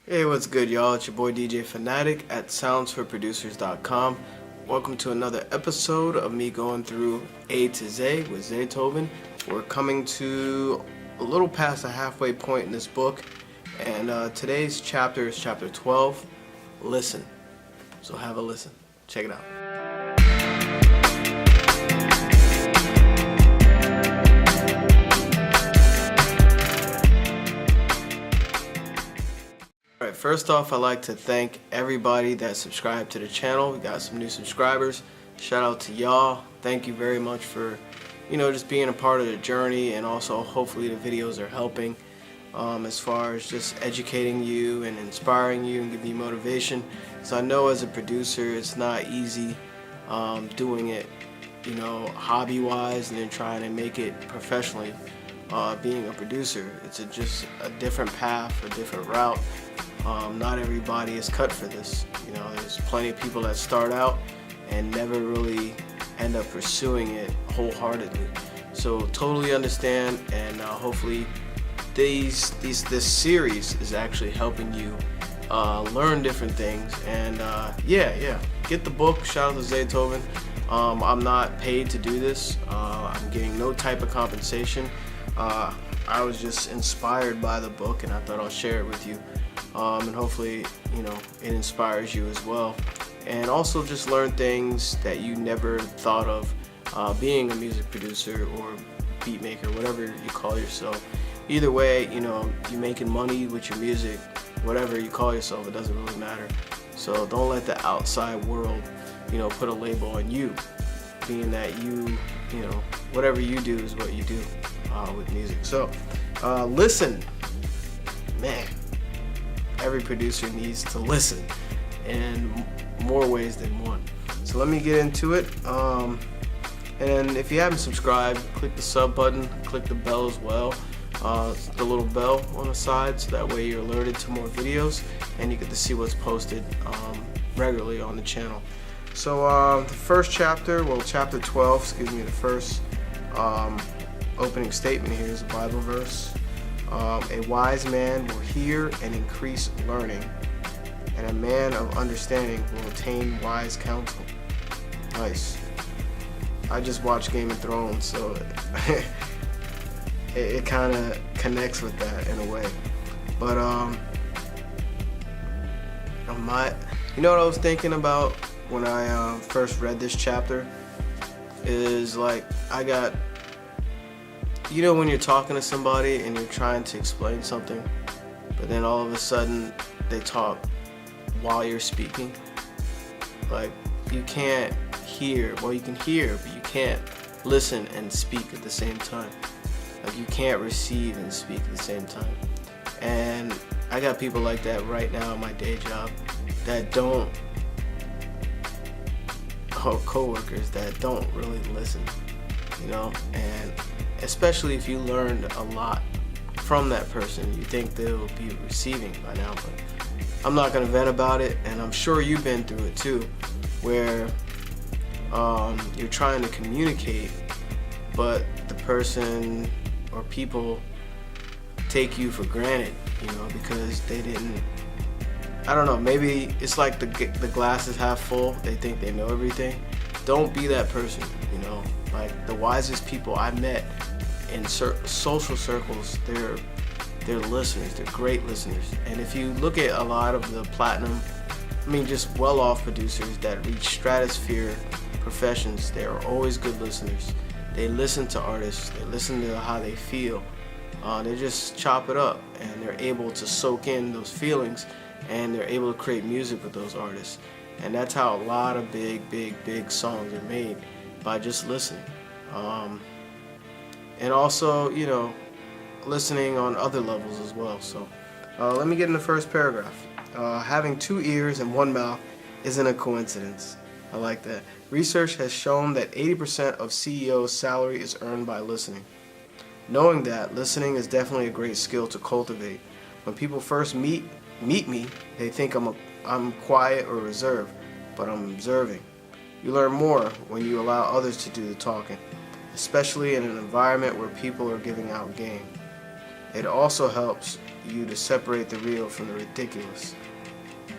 Hey, what's good, y'all? It's your boy DJ Fanatic at soundsforproducers.com. Welcome to another episode of me going through A to Z with Zaytoven. We're coming to a little past the halfway point in this book, and today's chapter is chapter 12, Listen. So have a listen. Check it out. Alright, first off, I'd like to thank everybody that subscribed to the channel. We got some new subscribers. Shout out to y'all. Thank you very much for, just being a part of the journey, and also hopefully the videos are helping as far as just educating you and inspiring you and giving you motivation. So I know as a producer it's not easy doing it, hobby-wise and then trying to make it professionally. Being a producer, it's just a different path, a different route. Not everybody is cut for this. There's plenty of people that start out and never really end up pursuing it wholeheartedly. So totally understand, and hopefully this series is actually helping you learn different things. And get the book. Shout out to Zaytoven. I'm not paid to do this. I'm getting no type of compensation. I was just inspired by the book, and I thought I'll share it with you. And hopefully, it inspires you as well. And also just learn things that you never thought of being a music producer or beat maker, whatever you call yourself. Either way, you're making money with your music, whatever you call yourself, it doesn't really matter. So don't let the outside world, put a label on you, being that whatever you do is what you do with music. So listen, man. Every producer needs to listen in more ways than one. So let me get into it. And if you haven't subscribed, click the sub button, click the bell as well, the little bell on the side, so that way you're alerted to more videos and you get to see what's posted regularly on the channel. So the first chapter, chapter 12, the first opening statement here is a Bible verse. A wise man will hear and increase learning, and a man of understanding will attain wise counsel. Nice. I just watched Game of Thrones, so it kind of connects with that in a way. But what I was thinking about when I first read this chapter is like when you're talking to somebody and you're trying to explain something, but then all of a sudden they talk while you're speaking. Like, you can't hear, you can hear, but you can't listen and speak at the same time. Like, you can't receive and speak at the same time. And I got people like that right now in my day job that don't, co-workers that don't really listen, and especially if you learned a lot from that person, you think they'll be receiving by now. But I'm not going to vent about it, and I'm sure you've been through it too, where you're trying to communicate, but the person or people take you for granted, because they didn't, I don't know, maybe it's like the glass is half full, they think they know everything. Don't be that person, Like, the wisest people I met in social circles, they're listeners, they're great listeners. And if you look at a lot of the platinum, just well-off producers that reach stratosphere professions, they are always good listeners. They listen to artists, they listen to how they feel. They just chop it up, and they're able to soak in those feelings, and they're able to create music with those artists. And that's how a lot of big songs are made, by just listening. And also, listening on other levels as well. So let me get in the first paragraph. Having 2 ears and 1 mouth isn't a coincidence. I like that. Research has shown that 80% of CEOs' salary is earned by listening. Knowing that, listening is definitely a great skill to cultivate. When people first meet me, they think I'm quiet or reserved, but I'm observing. You learn more when you allow others to do the talking, especially in an environment where people are giving out game. It also helps you to separate the real from the ridiculous.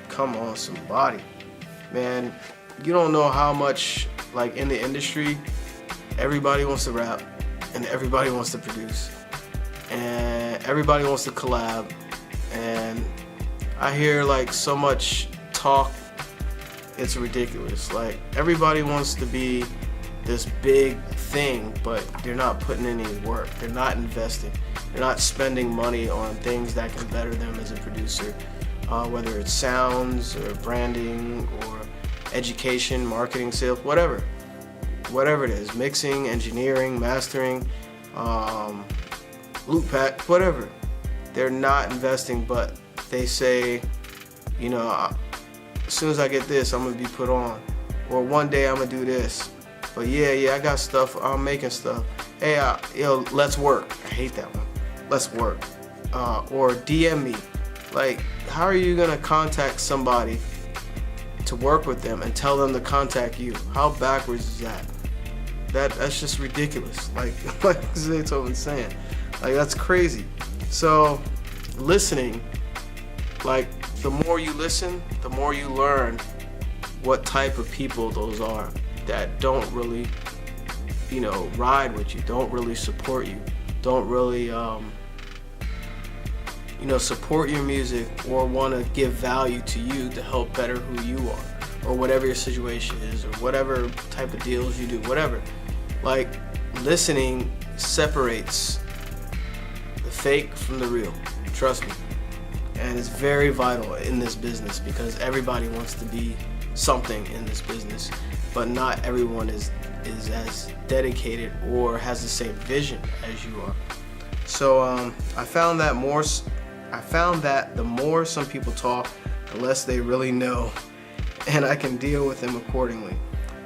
Come on, somebody. Man, you don't know how much, like, in the industry, everybody wants to rap and everybody wants to produce and everybody wants to collab, and I hear like so much talk, it's ridiculous. Like, everybody wants to be this big thing, but they're not putting in any work. They're not investing. They're not spending money on things that can better them as a producer, whether it's sounds or branding or education, marketing, sales, whatever it is, mixing, engineering, mastering, loop pack, whatever. They're not investing, but they say, you know, as soon as I get this, I'm gonna be put on, or one day I'm gonna do this. But yeah, I got stuff, I'm making stuff. Hey, yo, let's work. I hate that one. Let's work. Or DM me. Like, how are you gonna contact somebody to work with them and tell them to contact you? How backwards is that? That's just ridiculous. Like Zaytoven's saying, like, that's crazy. So listening, like, the more you listen, the more you learn what type of people those are that don't really, you know, ride with you, don't really support you, don't really, you know, support your music or want to give value to you to help better who you are, or whatever your situation is, or whatever type of deals you do, whatever. Like, listening separates the fake from the real, trust me. And it's very vital in this business because everybody wants to be something in this business, but not everyone is as dedicated or has the same vision as you are. So I found that the more some people talk, the less they really know, and I can deal with them accordingly.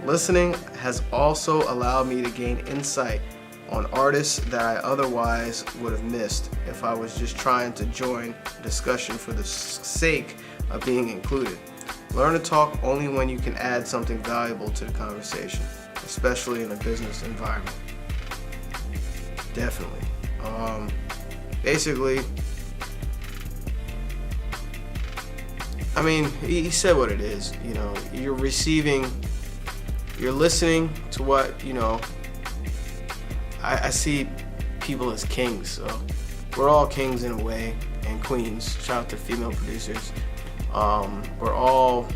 Listening has also allowed me to gain insight on artists that I otherwise would have missed if I was just trying to join a discussion for the sake of being included. Learn to talk only when you can add something valuable to the conversation, especially in a business environment. Definitely. Basically, I mean, he said what it is. You know, you're listening to what, you know, I see people as kings, so we're all kings in a way, and queens. Shout out to female producers. We're all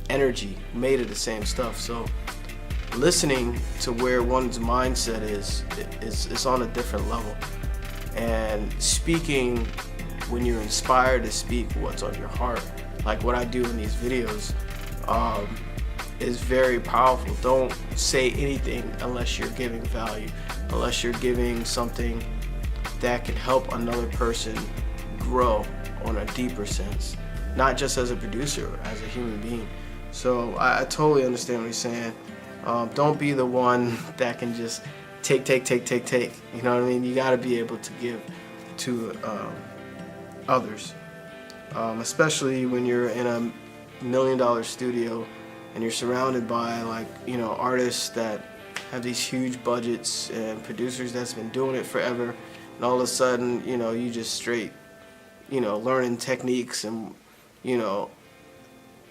energy, made of the same stuff. So listening to where one's mindset is on a different level, and speaking when you're inspired to speak what's on your heart, like what I do in these videos, is very powerful. Don't say anything unless you're giving value, unless you're giving something that can help another person grow on a deeper sense, not just as a producer, as a human being. So I totally understand what he's saying. Don't be the one that can just take. You know what I mean? You gotta be able to give to others, especially when you're in a $1 million studio and you're surrounded by, like, you know, artists that have these huge budgets and producers that's been doing it forever, and all of a sudden, you know, you just straight, you know, learning techniques, and, you know,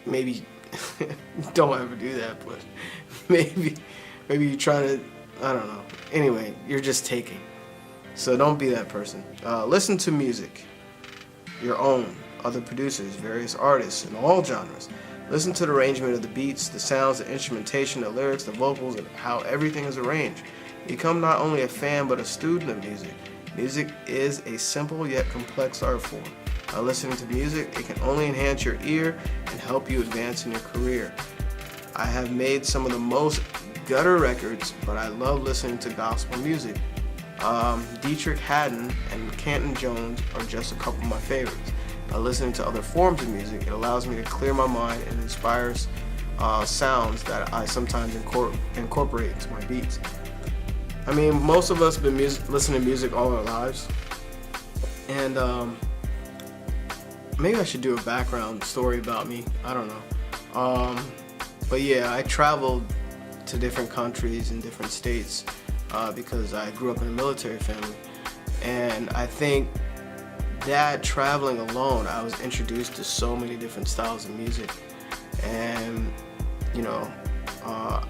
maybe don't ever do that, but maybe you're trying to, I don't know. Anyway, you're just taking. So don't be that person. Listen to music, your own, other producers, various artists in all genres. Listen to the arrangement of the beats, the sounds, the instrumentation, the lyrics, the vocals, and how everything is arranged. Become not only a fan, but a student of music. Music is a simple yet complex art form. By listening to music, it can only enhance your ear and help you advance in your career. I have made some of the most gutter records, but I love listening to gospel music. Dietrich Haddon and Canton Jones are just a couple of my favorites. By listening to other forms of music, it allows me to clear my mind and inspires sounds that I sometimes incorporate into my beats. I mean, most of us have been listening to music all our lives, and maybe I should do a background story about me. I don't know. But yeah, I traveled to different countries and different states because I grew up in a military family, and I think that, traveling alone, I was introduced to so many different styles of music. And you know, I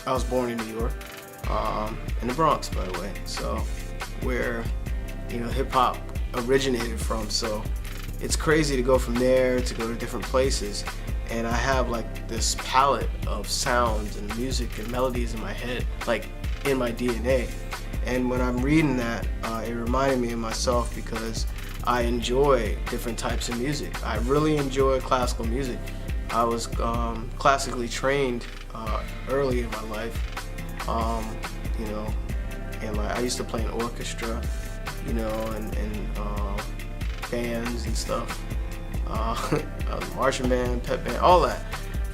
was born in New York, in the Bronx, by the way, so where, you know, hip-hop originated from. So it's crazy to go from there to go to different places, and I have like this palette of sounds and music and melodies in my head, like in my DNA. And when I'm reading that, it reminded me of myself, because I enjoy different types of music. I really enjoy classical music. I was classically trained early in my life, you know, and like I used to play in orchestra, you know, and bands and stuff. I was a marching band, pep band, all that.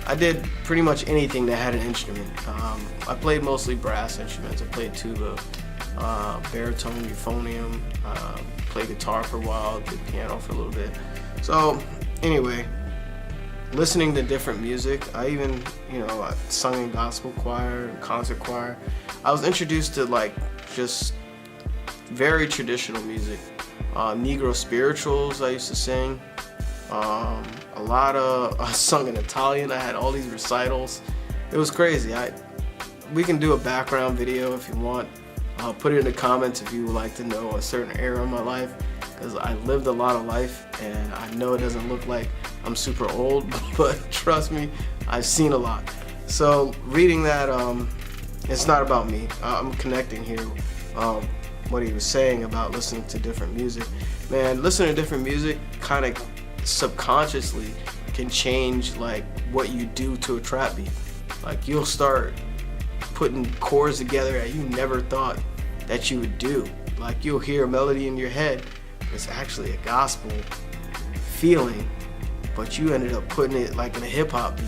I did pretty much anything that had an instrument. I played mostly brass instruments. I played tuba, baritone, euphonium, played guitar for a while, did piano for a little bit. So anyway, listening to different music, I even, you know, I sung in gospel choir, concert choir. I was introduced to like just very traditional music. Negro spirituals I used to sing. A lot of, I sung in Italian. I had all these recitals. It was crazy. We can do a background video if you want. Put it in the comments if you would like to know a certain era of my life, because I lived a lot of life, and I know it doesn't look like I'm super old, but trust me, I've seen a lot. So reading that, it's not about me. I'm connecting here. What he was saying about listening to different music. Man, listening to different music kind of subconsciously can change like what you do to a trap beat. Like you'll start putting chords together that you never thought that you would do. Like you'll hear a melody in your head, it's actually a gospel feeling, but you ended up putting it like in a hip hop beat.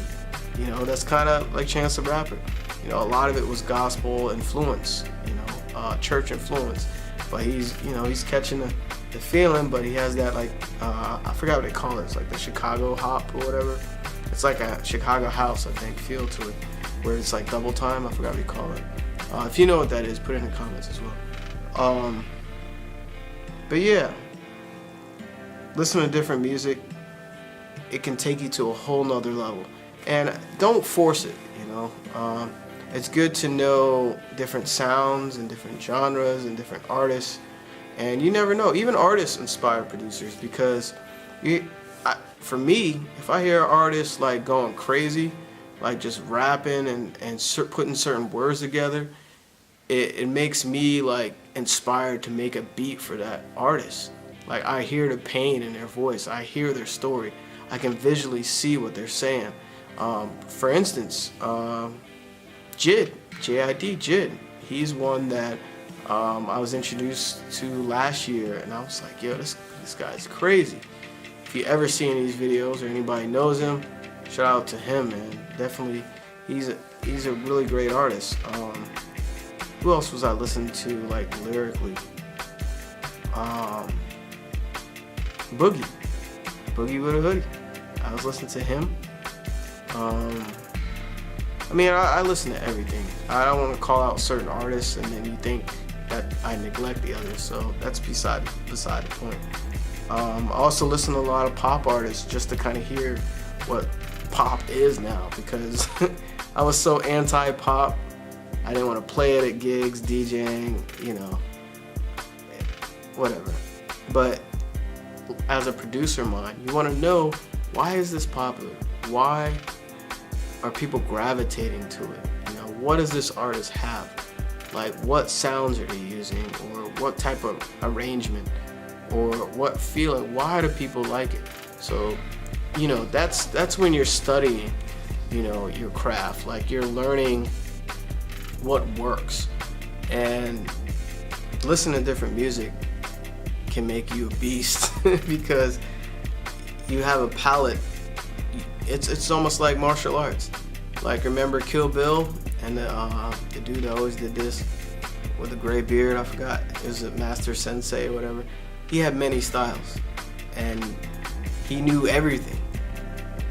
You know, that's kind of like Chance the Rapper. You know, a lot of it was gospel influence, you know, church influence, but he's, you know, he's catching the feeling, but he has that like, I forgot what they call it, it's like the Chicago hop or whatever. It's like a Chicago house, I think, feel to it, where it's like double time, I forgot what you call it. If you know what that is, put it in the comments as well. But yeah, listen to different music, it can take you to a whole nother level. And don't force it, you know. It's good to know different sounds and different genres and different artists. And you never know, even artists inspire producers, because for me, if I hear artists like going crazy, like just rapping and putting certain words together, it makes me like inspired to make a beat for that artist. Like I hear the pain in their voice, I hear their story, I can visually see what they're saying. For instance, Jid, J-I-D, Jid, he's one that I was introduced to last year, and I was like, yo, this guy's crazy. If you ever see any of these videos or anybody knows him, shout out to him, man. Definitely, he's a really great artist. Who else was I listening to like lyrically? Boogie with a Hoodie. I was listening to him. I mean, I listen to everything. I don't want to call out certain artists and then you think that I neglect the others, so that's beside the point. I also listen to a lot of pop artists just to kind of hear what pop is now, because I was so anti-pop. I didn't want to play it at gigs, DJing, you know, whatever. But as a producer of mine, you want to know, why is this popular? Why are people gravitating to it? You know, what does this artist have? Like, what sounds are they using, or what type of arrangement, or what feeling? Why do people like it? So, you know, that's when you're studying, you know, your craft. Like, you're learning what works, and listening to different music can make you a beast because you have a palette. It's almost like martial arts. Like, remember Kill Bill and the dude that always did this with a gray beard, I forgot, it was a master sensei or whatever. He had many styles and he knew everything.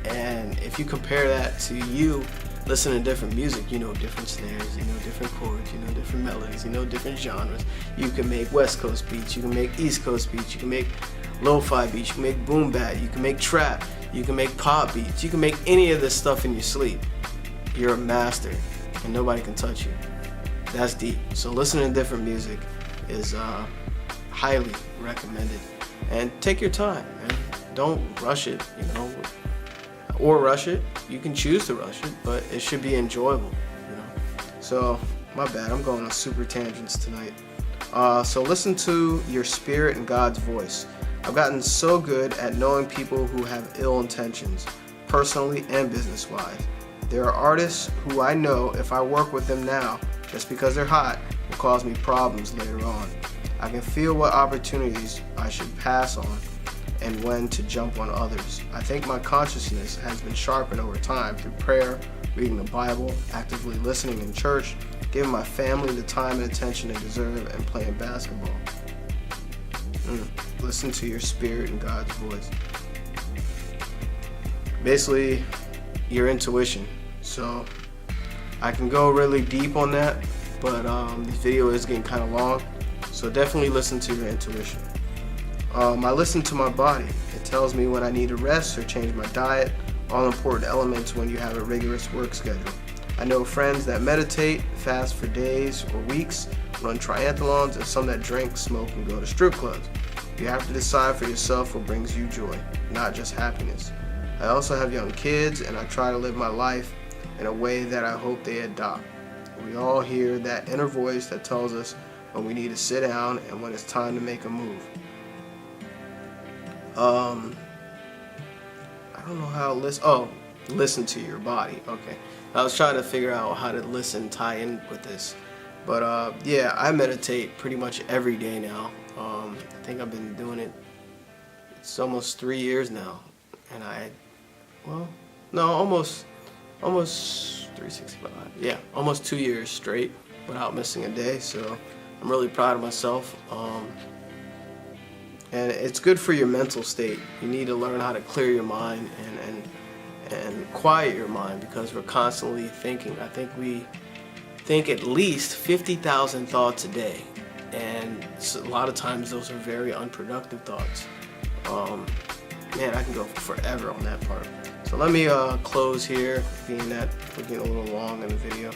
And if you compare that to you listen to different music, you know different snares, you know different chords, you know different melodies, you know different genres. You can make West Coast beats, you can make East Coast beats, you can make lo-fi beats, you can make boom bap, you can make trap, you can make pop beats, you can make any of this stuff in your sleep. You're a master and nobody can touch you. That's deep. So listening to different music is highly recommended. And take your time, man. Don't rush it, you know, or rush it. You can choose to rush it, but it should be enjoyable, you know. So my bad, I'm going on super tangents tonight. So listen to your spirit and God's voice. I've gotten so good at knowing people who have ill intentions, personally and business-wise. There are artists who I know if I work with them now, just because they're hot, will cause me problems later on. I can feel what opportunities I should pass on and when to jump on others. I think my consciousness has been sharpened over time through prayer, reading the Bible, actively listening in church, giving my family the time and attention they deserve, and playing basketball. Listen to your spirit and God's voice. Basically, your intuition. So I can go really deep on that, but this video is getting kind of long. So definitely listen to your intuition. I listen to my body. It tells me when I need to rest or change my diet, all important elements when you have a rigorous work schedule. I know friends that meditate, fast for days or weeks, run triathlons, and some that drink, smoke, and go to strip clubs. You have to decide for yourself what brings you joy, not just happiness. I also have young kids, and I try to live my life in a way that I hope they adopt. We all hear that inner voice that tells us when we need to sit down and when it's time to make a move. I don't know how to listen. Oh, listen to your body. Okay. I was trying to figure out how to listen, tie in with this. But yeah, I meditate pretty much every day now. I think I've been doing it, it's almost 3 years now. And almost 365. Yeah, almost 2 years straight without missing a day. So I'm really proud of myself. And it's good for your mental state. You need to learn how to clear your mind and quiet your mind, because we're constantly thinking. I think we think at least 50,000 thoughts a day, and a lot of times those are very unproductive thoughts. Man, I can go forever on that part. So let me close here, being that we're getting a little long in the video.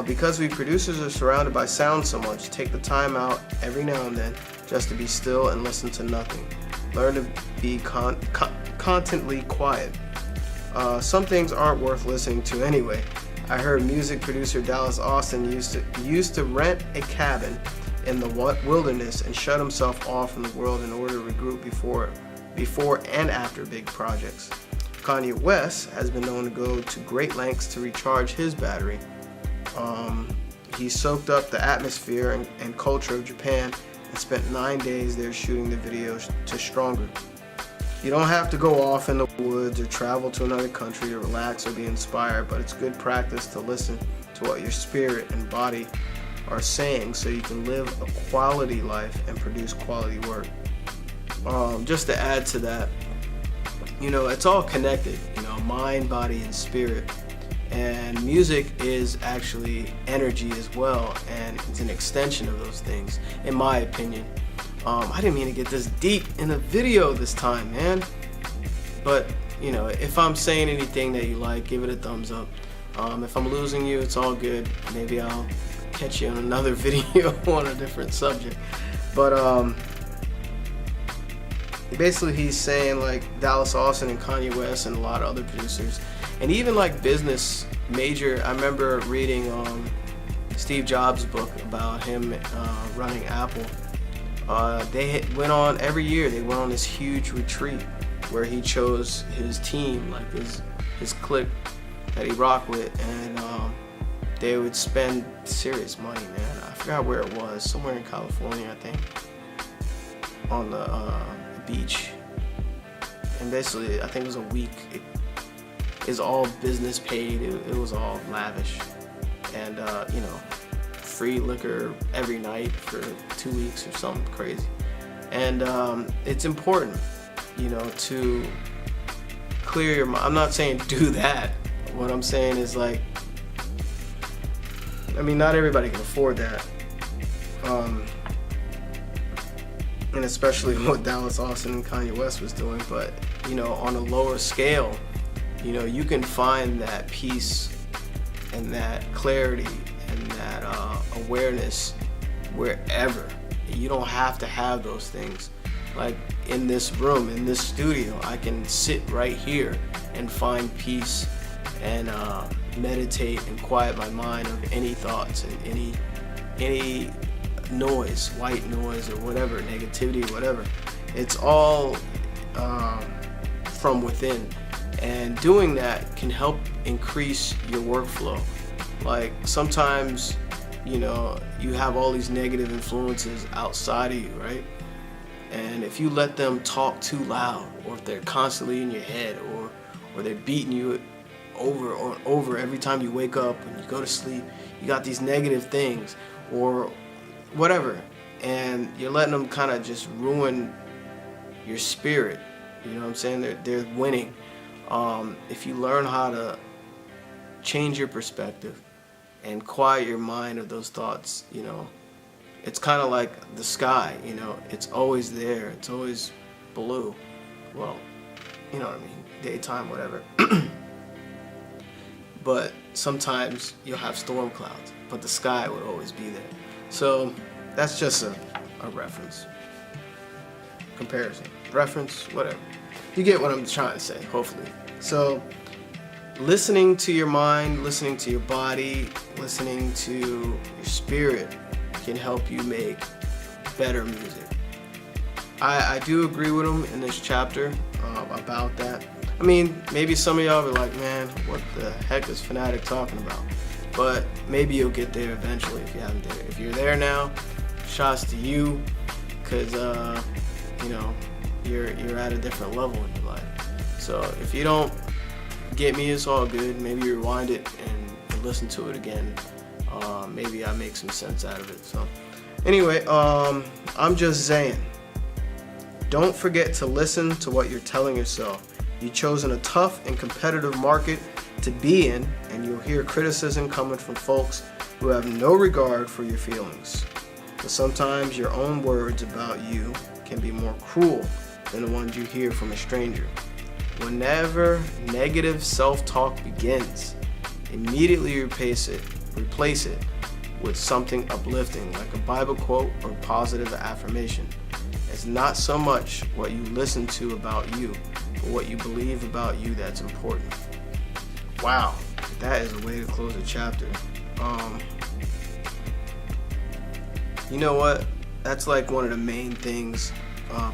Because we producers are surrounded by sound so much, take the time out every now and then just to be still and listen to nothing. Learn to be contently quiet. Some things aren't worth listening to anyway. I heard music producer Dallas Austin used to rent a cabin in the wilderness and shut himself off from the world in order to regroup before and after big projects. Kanye West has been known to go to great lengths to recharge his battery. He soaked up the atmosphere and culture of Japan and spent 9 days there shooting the videos to Stronger. You don't have to go off in the woods or travel to another country to relax or be inspired, but it's good practice to listen to what your spirit and body are saying so you can live a quality life and produce quality work. Just to add to that, you know, it's all connected, you know, mind, body, and spirit. And music is actually energy as well, and it's an extension of those things, in my opinion. I didn't mean to get this deep in the video this time, man. But, you know, if I'm saying anything that you like, give it a thumbs up. If I'm losing you, it's all good. Maybe I'll catch you on another video on a different subject. But basically he's saying, like, Dallas Austin and Kanye West and a lot of other producers, and even like business major. I remember reading Steve Jobs' book about him running Apple. They went on every year. They went on this huge retreat where he chose his team, like his clique that he rocked with, and they would spend serious money, man. I forgot where it was, somewhere in California, I think, on the beach. And basically, I think it was a week. It is all business paid. It was all lavish, and you know, free liquor every night for 2 weeks or something crazy. And it's important, you know, to clear your mind. I'm not saying do that what I'm saying is like, I mean, not everybody can afford that. And especially what Dallas Austin and Kanye West was doing, but you know, on a lower scale, you know, you can find that peace and that clarity and that awareness wherever. You don't have to have those things. Like in this room, in this studio, I can sit right here and find peace and meditate and quiet my mind of any thoughts and any noise, white noise or whatever, negativity, whatever. It's all from within, and doing that can help increase your workflow. Like sometimes, you know, you have all these negative influences outside of you, right? And if you let them talk too loud, or if they're constantly in your head, or they're beating you over every time you wake up and you go to sleep, you got these negative things or whatever, and you're letting them kind of just ruin your spirit. You know what I'm saying? They're winning. If you learn how to change your perspective and quiet your mind of those thoughts, you know, it's kind of like the sky, you know, it's always there, it's always blue. Well, you know what I mean, daytime, whatever. But sometimes you'll have storm clouds, but the sky would always be there. So that's just a reference, comparison, reference, whatever. You get what I'm trying to say, hopefully. So listening to your mind, listening to your body, listening to your spirit can help you make better music. I do agree with him in this chapter about that. I mean, maybe some of y'all are like, man, what the heck is Fanatic talking about? But maybe you'll get there eventually if you haven't there. If you're there now, shouts to you, because you know, you're at a different level in your life. So if you don't get me, it's all good. Maybe you rewind it and listen to it again. Maybe I make some sense out of it. So anyway, I'm just saying, don't forget to listen to what you're telling yourself. You've chosen a tough and competitive market to be in, and you'll hear criticism coming from folks who have no regard for your feelings. But sometimes your own words about you can be more cruel than the ones you hear from a stranger. Whenever negative self-talk begins, immediately replace it with something uplifting, like a Bible quote or positive affirmation. It's not so much what you listen to about you, but what you believe about you that's important. Wow, that is a way to close a chapter. You know what? That's like one of the main things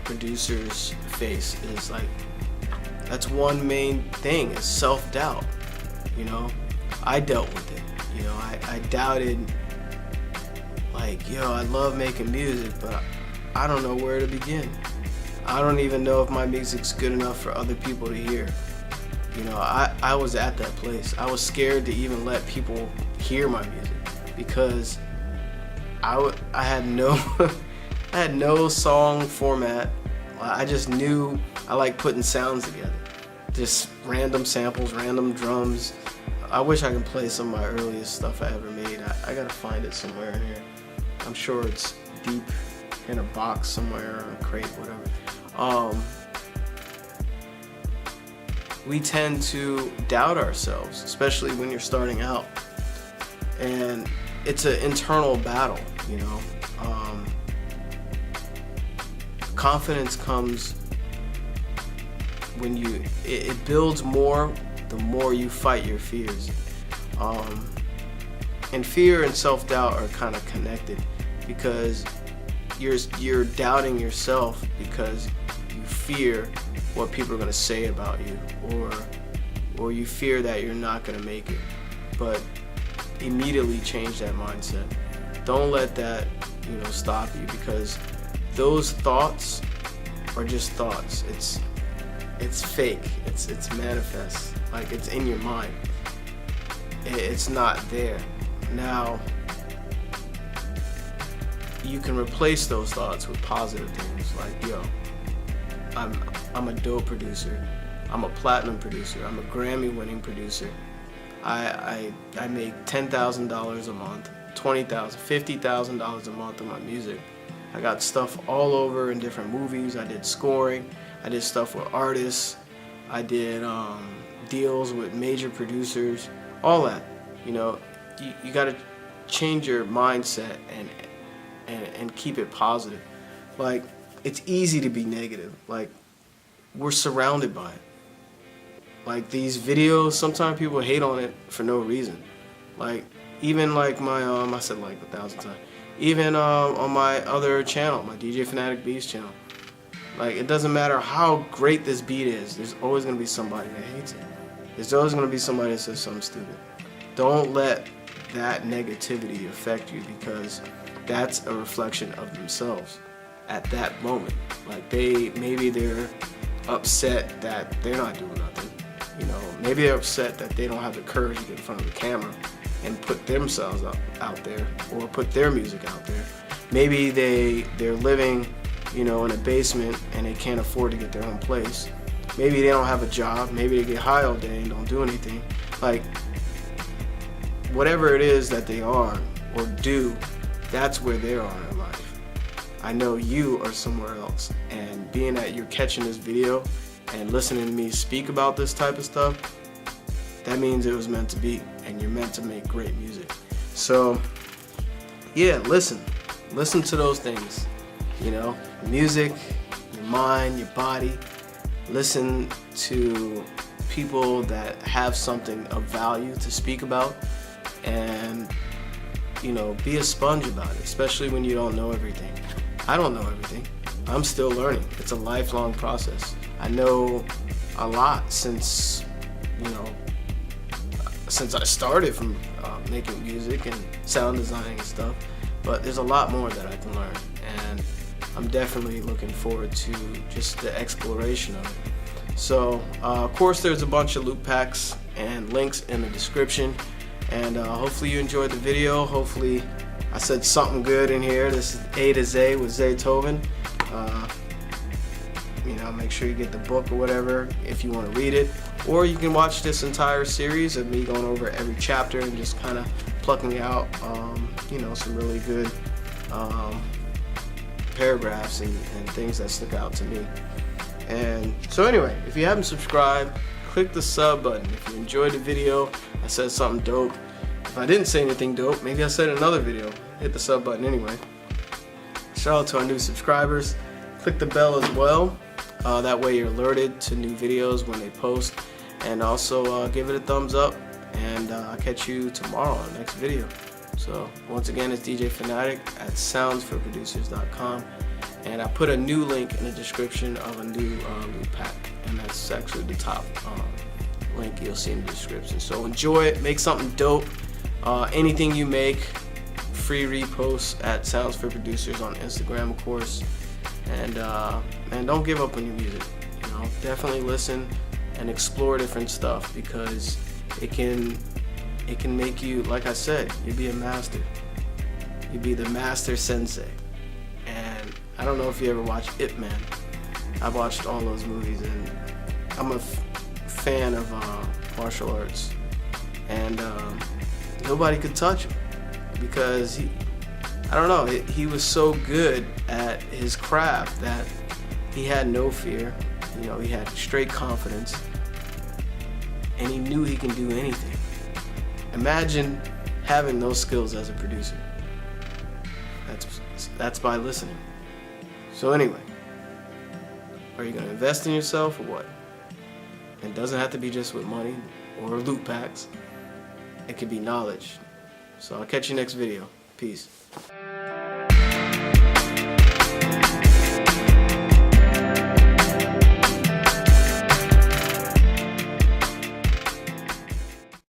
producers face, is like, that's one main thing, is self-doubt. You know, I dealt with it. You know, I doubted, like, yo, I love making music, but I don't know where to begin. I don't even know if my music's good enough for other people to hear. You know, I was at that place. I was scared to even let people hear my music because I had no I had no song format. I just knew I like putting sounds together. Just random samples, random drums. I wish I could play some of my earliest stuff I ever made. I gotta find it somewhere in here. I'm sure it's deep in a box somewhere, or a crate, whatever. We tend to doubt ourselves, especially when you're starting out. And it's an internal battle, you know. Confidence comes when it builds more the more you fight your fears. And fear and self-doubt are kind of connected, because you're doubting yourself because you fear what people are going to say about you, or you fear that you're not going to make it. But immediately change that mindset. Don't let that, you know, stop you, because those thoughts are just thoughts. It's fake. It's manifest. Like, it's in your mind. It's not there. Now, you can replace those thoughts with positive things, like, yo, I'm a dope producer. I'm a platinum producer. I'm a Grammy-winning producer. I make $10,000 a month, $20,000, $50,000 a month on my music. I got stuff all over in different movies. I did scoring. I did stuff with artists. I did deals with major producers. All that. You know, you got to change your mindset and keep it positive. Like, it's easy to be negative. Like, we're surrounded by it. Like, these videos, sometimes people hate on it for no reason. Like, even like my I said like 1,000 times. Even on my other channel, my DJ Fanatic Beats channel. Like, it doesn't matter how great this beat is, there's always gonna be somebody that hates it. There's always gonna be somebody that says something stupid. Don't let that negativity affect you, because that's a reflection of themselves at that moment. Like, maybe they're upset that they're not doing nothing. You know, maybe they're upset that they don't have the courage to get in front of the camera and put themselves out there, or put their music out there. Maybe they're living, you know, in a basement and they can't afford to get their own place. Maybe they don't have a job. Maybe they get high all day and don't do anything. Like, whatever it is that they are or do, that's where they are in life. I know you are somewhere else, and being that you're catching this video and listening to me speak about this type of stuff, that means it was meant to be, and you're meant to make great music. So yeah, listen to those things, you know, music, your mind, your body. Listen to people that have something of value to speak about, and, you know, be a sponge about it, especially when you don't know everything. I don't know everything. I'm still learning. It's a lifelong process. I know a lot since, you know, since I started from making music and sound designing and stuff, but there's a lot more that I can learn, and I'm definitely looking forward to just the exploration of it. So of course there's a bunch of loop packs and links in the description, and hopefully you enjoyed the video. Hopefully I said something good in here. This is A to Z with Zaytoven. You know, make sure you get the book or whatever if you want to read it, or you can watch this entire series of me going over every chapter and just kind of plucking out you know, some really good paragraphs and things that stick out to me. And so anyway, if you haven't subscribed, click the sub button. If you enjoyed the video, I said something dope. If I didn't say anything dope, maybe I said in another video, hit the sub button anyway. Shout out to our new subscribers. Click the bell as well. That way you're alerted to new videos when they post. And also give it a thumbs up, and I'll catch you tomorrow on the next video. So once again, it's DJ Fanatic at soundsforproducers.com, and I put a new link in the description of a new loop pack, and that's actually the top link you'll see in the description. So enjoy it, make something dope. Anything you make, free reposts at Sounds for Producers on Instagram, of course. And don't give up on your music. You know, definitely listen and explore different stuff, because it can make you, like I said, you'd be a master. You'd be the master sensei. And I don't know if you ever watched Ip Man. I've watched all those movies, and I'm a fan of martial arts, and nobody could touch him, because I don't know, he was so good at his craft that he had no fear. You know, he had straight confidence, and he knew he can do anything. Imagine having those skills as a producer. That's by listening. So anyway, are you going to invest in yourself or what? It doesn't have to be just with money or loot packs. It could be knowledge. So I'll catch you next video. Peace.